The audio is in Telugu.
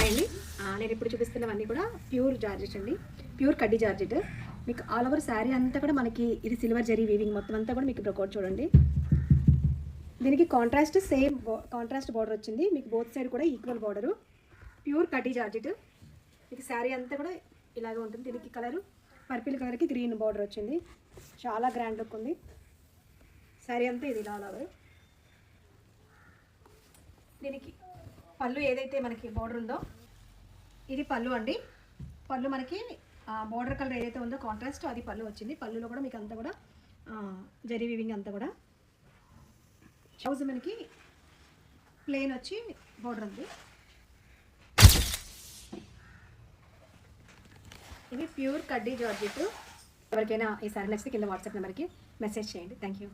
హాయ్ అండి. నేను ఇప్పుడు చూపిస్తున్నవన్నీ కూడా ప్యూర్ జార్జెట్ అండి, ప్యూర్ కడ్డీ జార్జెట్. మీకు ఆల్ ఓవర్ శారీ అంతా కూడా మనకి ఇది సిల్వర్ జరీ వీవింగ్ మొత్తం అంతా కూడా మీకు బ్రోకౌట్ చూడండి. దీనికి కాంట్రాస్ట్ సేమ్ కాంట్రాస్ట్ బార్డర్ వచ్చింది, మీకు బోత్ సైడ్ కూడా ఈక్వల్ బార్డరు. ప్యూర్ కడ్డీ జార్జెట్. మీకు శారీ అంతా కూడా ఇలాగే ఉంటుంది. దీనికి కలరు పర్పుల్ కలర్కి గ్రీన్ బార్డర్ వచ్చింది, చాలా గ్రాండ్ లుక్ ఉంది. శారీ అంతా ఇది ఇలా అలాగే. దీనికి పళ్ళు ఏదైతే మనకి బార్డర్ ఉందో ఇది పళ్ళు అండి. పళ్ళు మనకి బార్డర్ కలర్ ఏదైతే ఉందో కాంట్రాస్ట్ అది పళ్ళు వచ్చింది. పళ్ళులో కూడా మీకు అంతా కూడా జరీ వీవింగ్ అంతా కూడా. బ్లౌజ్ మనకి ప్లెయిన్ వచ్చి బార్డర్ ఉంది. ఇది ప్యూర్ కడ్డీ జార్జెట్. ఎవరికైనా ఈ సారీ నచ్చితే కింద వాట్సాప్ నెంబర్కి మెసేజ్ చేయండి. Thank you.